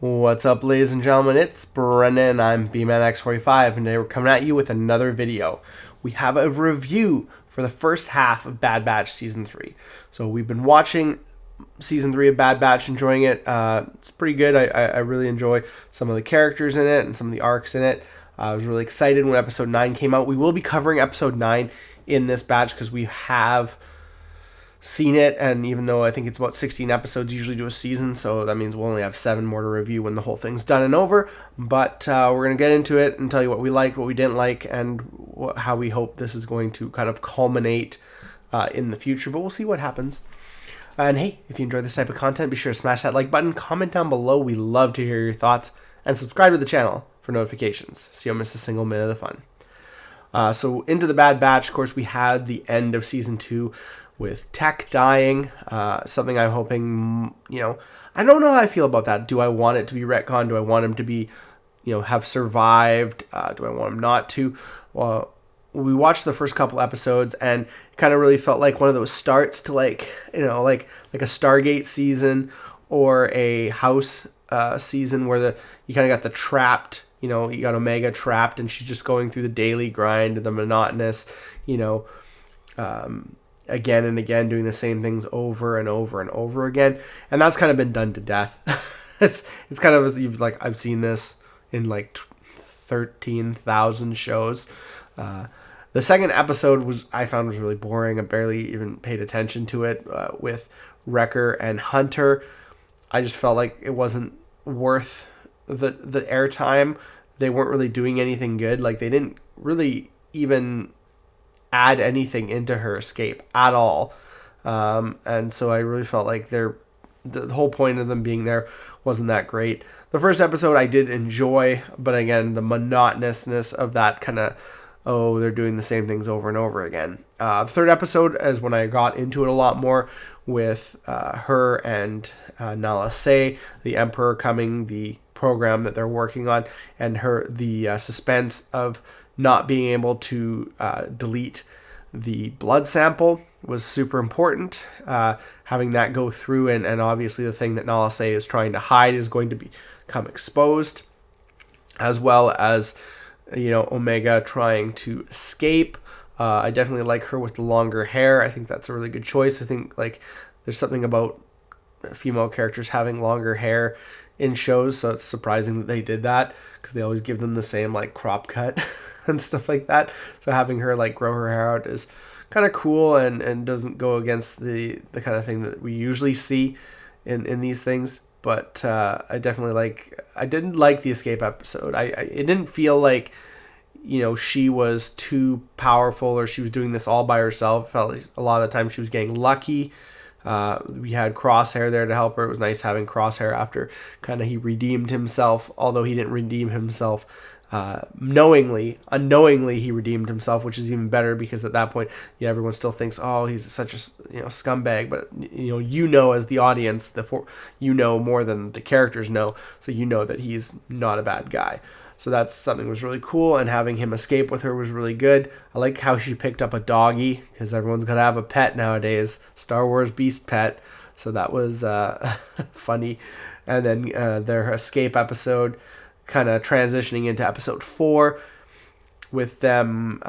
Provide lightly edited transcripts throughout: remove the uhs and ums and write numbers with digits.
What's up, ladies and gentlemen? It's Brennan. I'm BManX45, and today we're coming at you with another video. We have a review for the first half of Bad Batch Season 3. So we've been watching Season 3 of Bad Batch, enjoying it. It's pretty good. I really enjoy some of the characters in it and some of the arcs in it. I was really excited when Episode 9 came out. We will be covering Episode 9 in this batch because we have seen it, and even though I think it's about 16 episodes usually do a season, so that means we'll only have 7 more to review when the whole thing's done and over. But we're going to get into it and tell you what we liked, what we didn't like, and how we hope this is going to kind of culminate in the future, but we'll see what happens. And hey, if you enjoy this type of content, be sure to smash that like button, comment down below, we love to hear your thoughts, and subscribe to the channel for notifications so you don't miss a single minute of the fun. So into the Bad Batch, of course, we had the end of Season 2 with Tech dying, something I'm hoping, I don't know how I feel about that. Do I want it to be retconned? Do I want him to be, have survived? Do I want him not to? Well, we watched the first couple episodes, and it kind of really felt like one of those starts to like a Stargate season or a House season where you kind of got the trapped, you got Omega trapped, and she's just going through the daily grind, the monotonous, again and again, doing the same things over and over and over again, and that's kind of been done to death. it's kind of as like I've seen this in like 13,000 shows. The second episode I found was really boring. I barely even paid attention to it with Wrecker and Hunter. I just felt like it wasn't worth the airtime. They weren't really doing anything good. Like, they didn't really even add anything into her escape at all, and so I really felt like the whole point of them being there wasn't that great. The first episode I did enjoy, but again, the monotonousness of that kind of, they're doing the same things over and over again. The third episode is when I got into it a lot more with her and Nala Se, the Emperor coming, the program that they're working on, and the suspense of not being able to delete the blood sample was super important. Having that go through, and obviously the thing that Nala Se is trying to hide is going to become exposed, as well as Omega trying to escape. I definitely like her with the longer hair. I think that's a really good choice. I think there's something about female characters having longer hair in shows, so it's surprising that they did that, because they always give them the same crop cut and stuff like that. So having her grow her hair out is kind of cool, and doesn't go against the kind of thing that we usually see in these things. But I didn't like the escape episode. It didn't feel like she was too powerful, or she was doing this all by herself. It felt like a lot of the time she was getting lucky. We had Crosshair there to help her. It was nice having Crosshair after he redeemed himself, although he didn't redeem himself unknowingly he redeemed himself, which is even better, because at that point, everyone still thinks, he's such a scumbag, but as the audience, more than the characters know, so that he's not a bad guy. So that's something that was really cool, and having him escape with her was really good. I like how she picked up a doggy, because everyone's got to have a pet nowadays. Star Wars beast pet. So that was funny. And then their escape episode kind of transitioning into episode 4 with them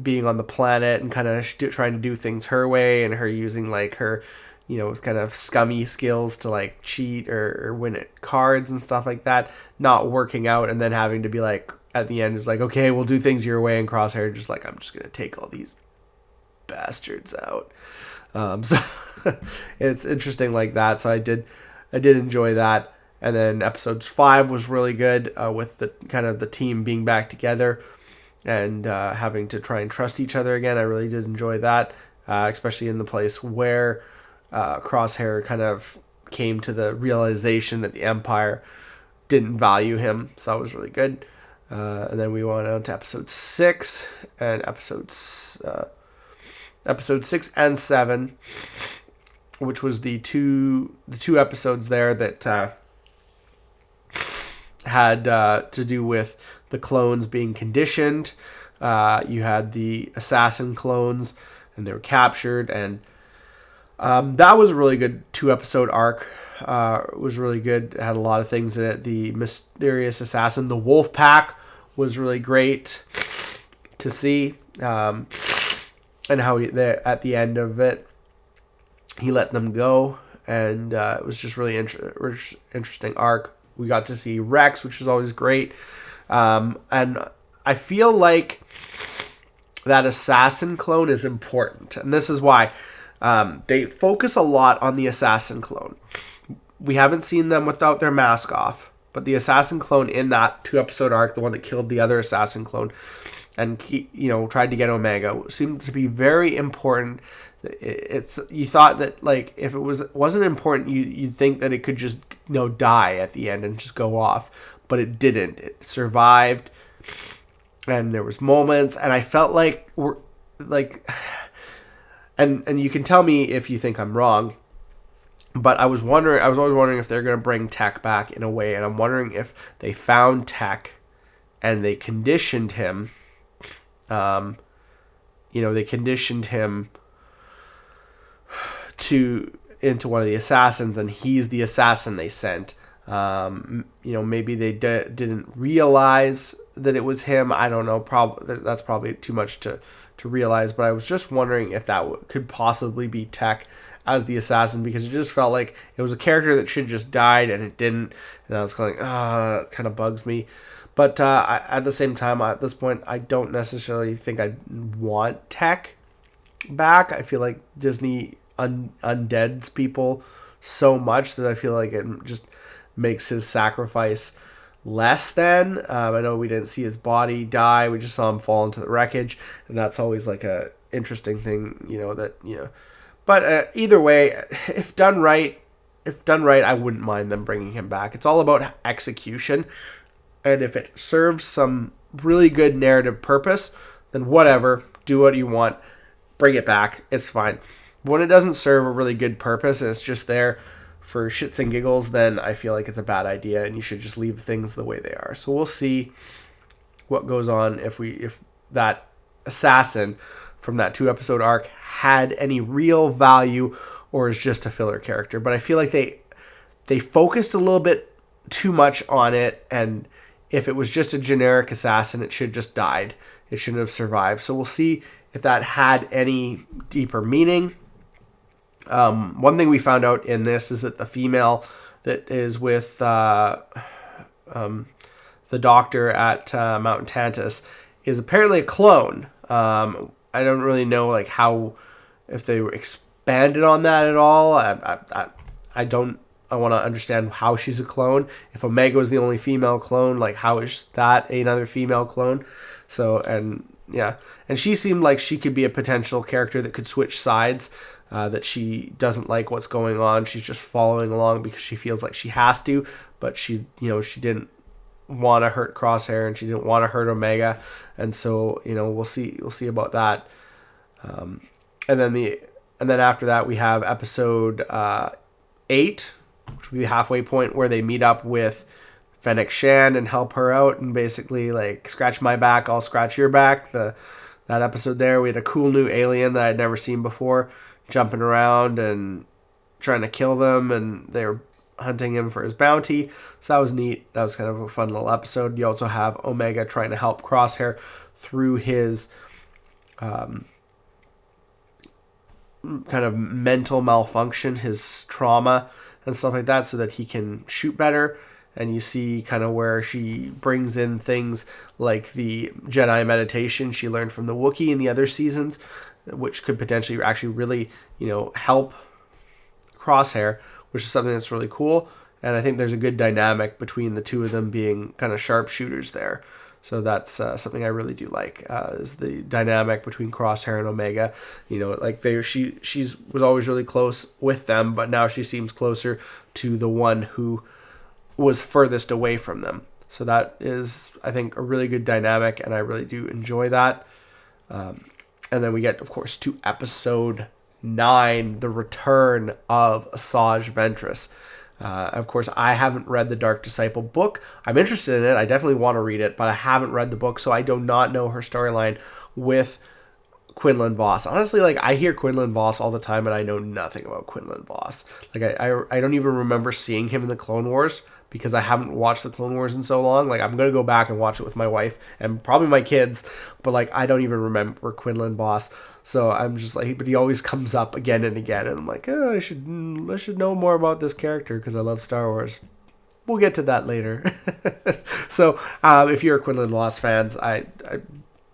being on the planet and kind of trying to do things her way, and her using her kind of scummy skills to cheat or win at cards and stuff like that, not working out, and then having to be at the end is okay, we'll do things your way, and Crosshair just I'm just gonna take all these bastards out. So it's interesting like that. So I did enjoy that. And then episode 5 was really good, with the kind of the team being back together and having to try and trust each other again. I really did enjoy that, especially in the place where Crosshair kind of came to the realization that the Empire didn't value him. So that was really good. And then we went on to episode 6 and episode 6 and 7, which was the two episodes there that had to do with the clones being conditioned. You had the assassin clones, and they were captured, and that was a really good 2-episode arc. was really good. It had a lot of things in it. The mysterious assassin, the wolf pack, was really great to see. And how at the end of it, he let them go. And it was just really interesting arc. We got to see Rex, which is always great. And I feel like that assassin clone is important. And this is why they focus a lot on the assassin clone. We haven't seen them without their mask off. But the assassin clone in that 2-episode arc, the one that killed the other assassin clone and tried to get Omega, seemed to be very important. You thought that like if it wasn't important, you'd think that it could just die at the end and just go off, but it didn't. It survived, and there was moments, and I felt like and you can tell me if you think I'm wrong. But I was always wondering if they're going to bring Tech back in a way, and I'm wondering if they found Tech and they conditioned him. They conditioned him into one of the assassins, and he's the assassin they sent. Maybe they didn't realize that it was him. I don't know. That's probably too much to realize. But I was just wondering if that could possibly be Tech as the assassin, because it just felt like it was a character that should have just died, and it didn't. And I was kind of like, it kind of bugs me. But at the same time, at this point, I don't necessarily think I want Tech back. I feel like Disney undeads people so much that I feel like it just makes his sacrifice less than. I know we didn't see his body die. We just saw him fall into the wreckage. And that's always like a interesting thing, But either way, if done right, I wouldn't mind them bringing him back. It's all about execution. And if it serves some really good narrative purpose, then whatever, do what you want, bring it back. It's fine. But when it doesn't serve a really good purpose and it's just there for shits and giggles, then I feel like it's a bad idea and you should just leave things the way they are. So we'll see what goes on if that assassin from that 2-episode arc had any real value or is just a filler character. But I feel like they focused a little bit too much on it, and if it was just a generic assassin, it should have just died. It shouldn't have survived. So we'll see if that had any deeper meaning. One thing we found out in this is that the female that is with the doctor at Mount Tantus is apparently a clone. I don't really know if they were expanded on that at all. I want to understand how she's a clone. If Omega was the only female clone, how is that another female clone? So, and she seemed like she could be a potential character that could switch sides, that she doesn't like what's going on. She's just following along because she feels like she has to, but she didn't want to hurt Crosshair and she didn't want to hurt Omega. And so, we'll see about that. And then after that, we have episode 8, which will be the halfway point where they meet up with Fennec Shand and help her out and basically scratch my back, I'll scratch your back. That episode there, we had a cool new alien that I'd never seen before jumping around and trying to kill them, and they were hunting him for his bounty. So that was neat. That was kind of a fun little episode. You also have Omega trying to help Crosshair through his kind of mental malfunction, his trauma and stuff like that, so that he can shoot better. And you see kind of where she brings in things like the Jedi meditation she learned from the Wookiee in the other seasons, which could potentially actually really, help Crosshair, which is something that's really cool. And I think there's a good dynamic between the two of them being kind of sharpshooters there. So that's something I really do like, is the dynamic between Crosshair and Omega. She was always really close with them, but now she seems closer to the one who was furthest away from them. So that is, I think, a really good dynamic, and I really do enjoy that. And then we get, of course, to episode 9, the return of Asajj Ventress. Of course, I haven't read the Dark Disciple book. I'm interested in it. I definitely want to read it, but I haven't read the book, so I do not know her storyline with Quinlan Voss. Honestly, like, I hear Quinlan Voss all the time, and I know nothing about Quinlan Voss. Like, I don't even remember seeing him in the Clone Wars because I haven't watched the Clone Wars in so long. Like, I'm going to go back and watch it with my wife and probably my kids, but, like, I don't even remember Quinlan Voss. So I'm just like, but he always comes up again and again, and I'm like, oh, I should know more about this character because I love Star Wars. We'll get to that later. So if you're a Quinlan Voss fans, I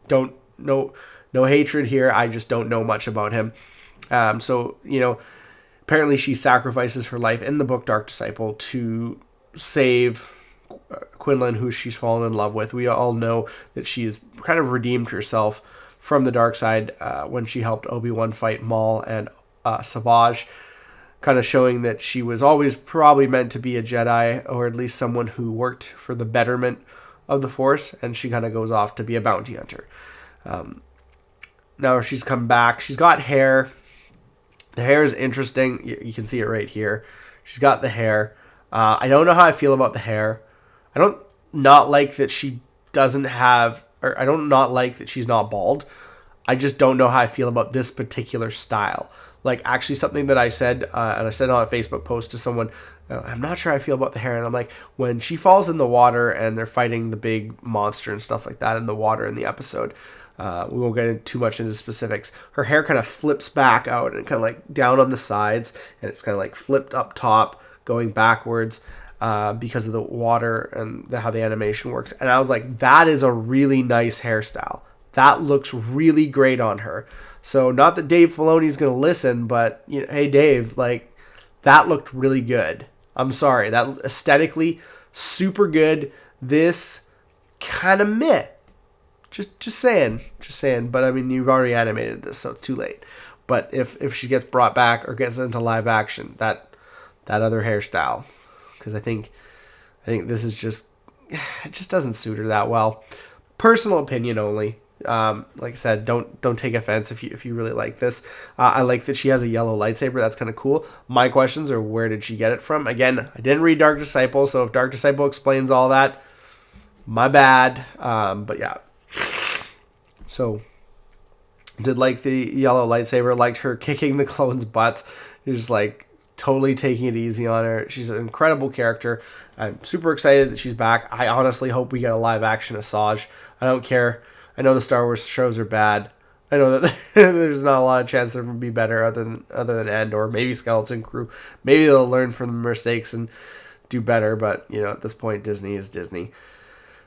don't know, no hatred here. I just don't know much about him. So, you know, apparently she sacrifices her life in the book Dark Disciple to save Quinlan, who she's fallen in love with. We all know that she's kind of redeemed herself from the dark side when she helped Obi-Wan fight Maul and Savage, kind of showing that she was always probably meant to be a Jedi, or at least someone who worked for the betterment of the Force, and she kind of goes off to be a bounty hunter. Now she's come back. She's got hair. The hair is interesting. You can see it right here. She's got the hair. I don't know how I feel about the hair. I don't not like that she doesn't have, or I don't not like that she's not bald. I just don't know how I feel about this particular style. Like, actually something that I said, and I said on a Facebook post to someone, I'm not sure how I feel about the hair. And I'm like, when she falls in the water and they're fighting the big monster and stuff like that in the water in the episode, we won't get too much into specifics. Her hair kind of flips back out and kind of like down on the sides, and it's kind of like flipped up top, going backwards because of the water and how the animation works. And I was like, that is a really nice hairstyle. That looks really great on her. So not that Dave Filoni's going to listen, but, you know, hey, Dave, like, that looked really good. I'm sorry. That aesthetically, super good. This kind of meh. Just saying. But, I mean, you've already animated this, so it's too late. But if she gets brought back or gets into live action, that other hairstyle, because I think this is just, it just doesn't suit her that well. Personal opinion only. Like I said, don't take offense if you really like this. I like that she has a yellow lightsaber. That's kind of cool. My questions are, where did she get it from? Again, I didn't read Dark Disciple, so if Dark Disciple explains all that, my bad. But yeah. So, did like the yellow lightsaber, liked her kicking the clones' butts. Just like totally taking it easy on her. She's an incredible character. I'm super excited that she's back. I honestly hope we get a live action Asajj. I don't care. I know the Star Wars shows are bad. I know that there's not a lot of chance there would be better other than Andor, maybe Skeleton Crew. Maybe they'll learn from the mistakes and do better. But, you know, at this point, Disney is Disney.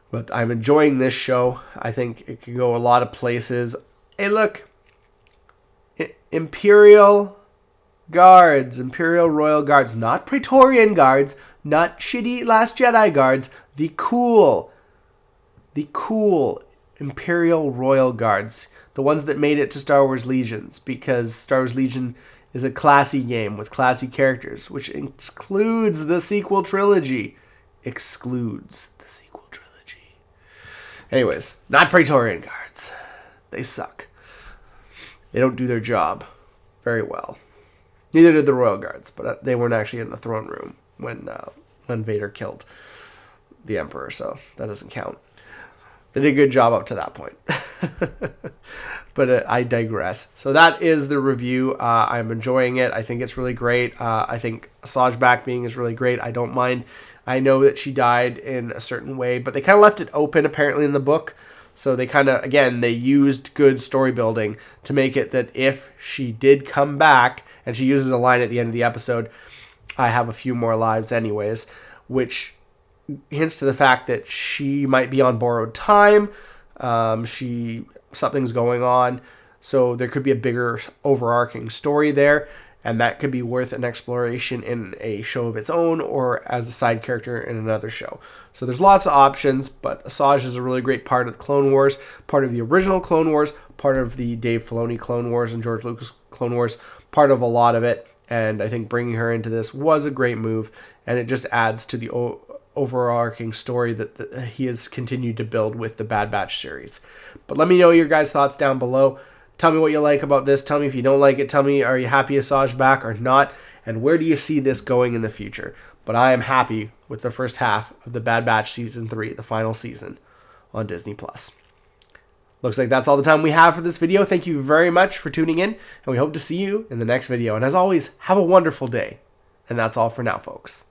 But I'm enjoying this show. I think it can go a lot of places. Hey, look, Imperial Guards, Imperial Royal Guards, not Praetorian Guards, not shitty Last Jedi Guards. The cool Imperial Royal Guards, the ones that made it to Star Wars Legions, because Star Wars Legion is a classy game with classy characters, which excludes the sequel trilogy. Anyways, not Praetorian Guards. They suck. They don't do their job very well. Neither did the Royal Guards, but they weren't actually in the throne room when Vader killed the Emperor, so that doesn't count. They did a good job up to that point. But I digress. So that is the review. I'm enjoying it. I think it's really great. I think Asajj back being is really great. I don't mind. I know that she died in a certain way, but they kind of left it open apparently in the book. So they kind of, again, they used good story building to make it that if she did come back, and she uses a line at the end of the episode, I have a few more lives anyways, which hints to the fact that she might be on borrowed time. Something's going on, so there could be a bigger overarching story there, and that could be worth an exploration in a show of its own or as a side character in another show. So there's lots of options, but Asajj is a really great part of the Clone Wars, part of the original Clone Wars, part of the Dave Filoni Clone Wars and George Lucas Clone Wars, part of a lot of it, and I think bringing her into this was a great move, and it just adds to the overarching story that he has continued to build with the Bad Batch series. But let me know your guys' thoughts down below. Tell me what you like about this. Tell me if you don't like it. Tell me, are you happy Asajj back or not? And where do you see this going in the future? But I am happy with the first half of the Bad Batch Season 3, the final season on Disney+. looks like that's all the time we have for this video. Thank you very much for tuning in, and we hope to see you in the next video. And as always, have a wonderful day. And that's all for now, folks.